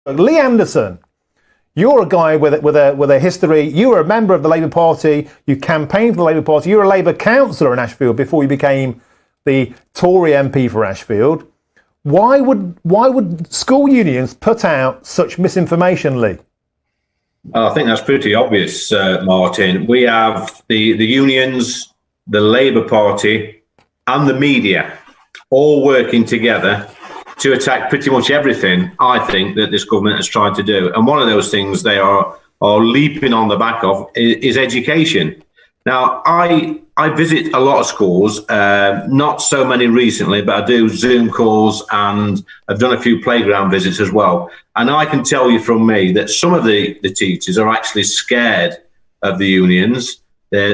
Lee Anderson, you're a guy with a history. You were a member of the Labour Party. You campaigned for the Labour Party. You were a Labour councillor in Ashfield before you became the Tory MP for Ashfield. Why would school unions put out such misinformation, Lee? I think that's pretty obvious, Martin. We have the unions, the Labour Party, and the media all working together to attack pretty much everything, I think, that this government has tried to do. And one of those things they are leaping on the back of is education. Now, I visit a lot of schools, not so many recently, but I do Zoom calls and I've done a few playground visits as well. And I can tell you from me that some of the teachers are actually scared of the unions.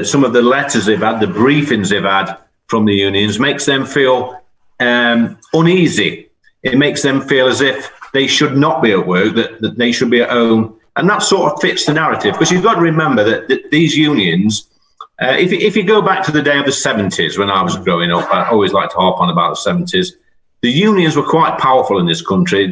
Some of the letters they've had, the briefings they've had from the unions makes them feel uneasy. It makes them feel as if they should not be at work, that they should be at home. And that sort of fits the narrative, because you've got to remember that these unions, if you go back to the day of the 70s when I was growing up, I always like to harp on about the 70s, the unions were quite powerful in this country.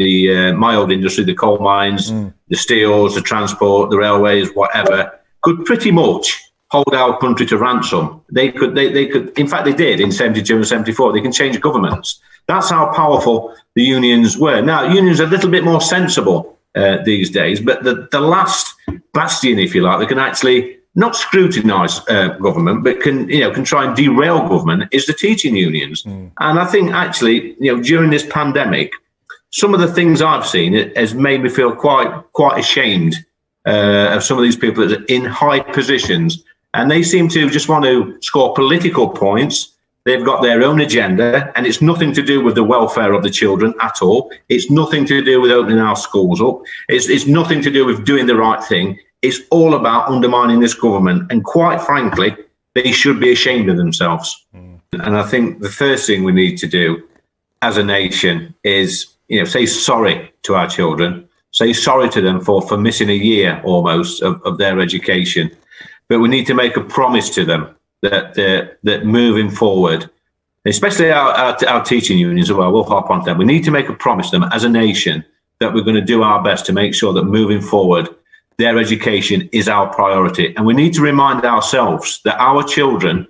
My old industry, the coal mines, the steels, the transport, the railways, whatever, could pretty much hold our country to ransom. They could, in fact, they did in 72 and 74. They can change governments. That's how powerful the unions were. Now, unions are a little bit more sensible these days, but the last bastion, if you like, that can actually not scrutinise government, but can try and derail government, is the teaching unions. And I think actually, during this pandemic, some of the things I've seen has made me feel quite ashamed of some of these people that are in high positions, and they seem to just want to score political points. They've got their own agenda, and it's nothing to do with the welfare of the children at all. It's nothing to do with opening our schools up. It's nothing to do with doing the right thing. It's all about undermining this government. And quite frankly, they should be ashamed of themselves. And I think the first thing we need to do as a nation is, say sorry to our children, say sorry to them for missing a year almost of their education. But we need to make a promise to them that moving forward, especially our teaching unions as well, we'll hop on to them. We need to make a promise to them as a nation that we're going to do our best to make sure that moving forward, their education is our priority. And we need to remind ourselves that our children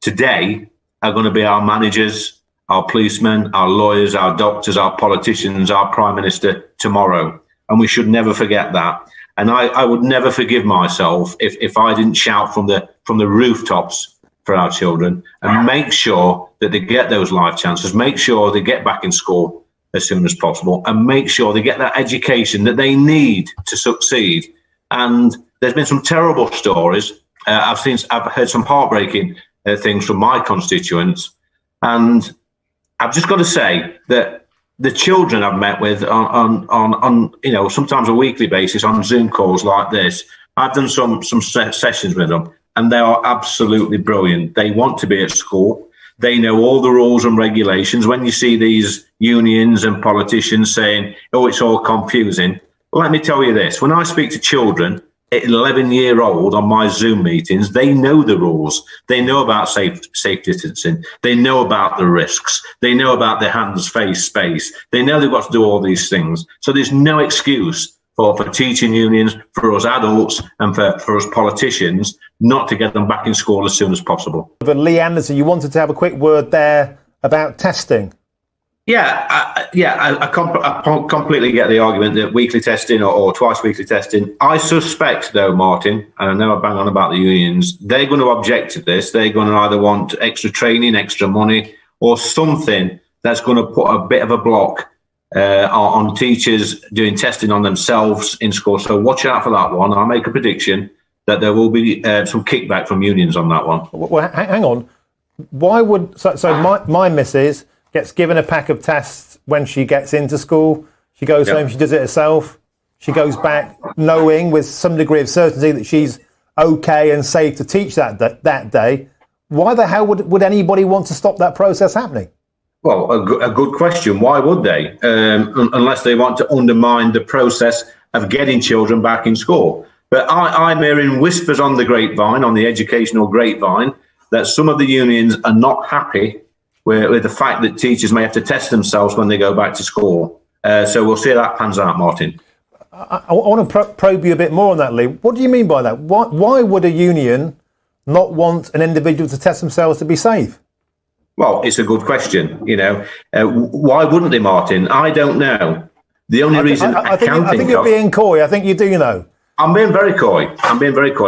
today are going to be our managers, our policemen, our lawyers, our doctors, our politicians, our prime minister tomorrow. And we should never forget that. And I would never forgive myself if I didn't shout from the rooftops for our children and make sure that they get those life chances, make sure they get back in school as soon as possible, and make sure they get that education that they need to succeed. And there's been some terrible stories. I've heard some heartbreaking things from my constituents, and I've just got to say that the children I've met with on sometimes a weekly basis on Zoom calls like this, I've done some sessions with them, and they are absolutely brilliant. They want to be at school. They know all the rules and regulations. When you see these unions and politicians saying, oh, it's all confusing, let me tell you this. When I speak to children at 11-year-old on my Zoom meetings, they know the rules. They know about safe distancing. They know about the risks. They know about their hands, face, space. They know they've got to do all these things. So there's no excuse for teaching unions, for us adults, and for us politicians not to get them back in school as soon as possible. But Lee Anderson, you wanted to have a quick word there about testing. I completely get the argument that weekly testing or twice weekly testing. I suspect, though, Martin, and I know I bang on about the unions, they're going to object to this. They're going to either want extra training, extra money, or something that's going to put a bit of a block on teachers doing testing on themselves in school. So watch out for that one. I'll make a prediction that there will be some kickback from unions on that one. Well, hang on. Why would my missus gets given a pack of tests when she gets into school. She goes home, she does it herself. She goes back knowing with some degree of certainty that she's okay and safe to teach that day. Why the hell would anybody want to stop that process happening? Well, a good question. Why would they? Unless they want to undermine the process of getting children back in school. But I'm hearing whispers on the grapevine, on the educational grapevine, that some of the unions are not happy with the fact that teachers may have to test themselves when they go back to school. So we'll see how that pans out, Martin. I want to probe you a bit more on that, Lee. What do you mean by that? Why would a union not want an individual to test themselves to be safe? Well, it's a good question. Why wouldn't they, Martin? I don't know. The only reason I think you're being coy. I think you do know. I'm being very coy.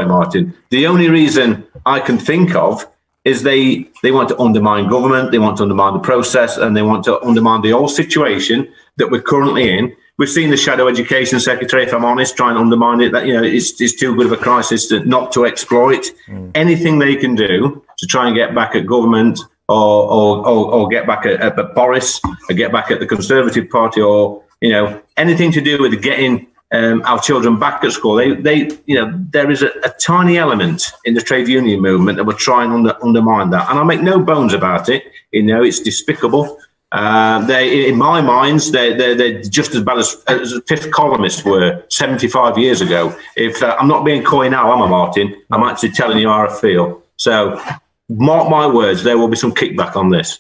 Martin. The only reason I can think of is they want to undermine government, they want to undermine the process, and they want to undermine the whole situation that we're currently in. We've seen the Shadow Education Secretary, if I'm honest, try and undermine it. That it's too good of a crisis not to exploit. Anything they can do to try and get back at government or get back at Boris, or get back at the Conservative Party, or anything to do with getting our children back at school. There is a tiny element in the trade union movement that will try and undermine that. And I make no bones about it. It's despicable. In my minds, they're just as bad as fifth columnists were 75 years ago. If I'm not being coy now, am I, Martin? I'm actually telling you how I feel. So mark my words, there will be some kickback on this.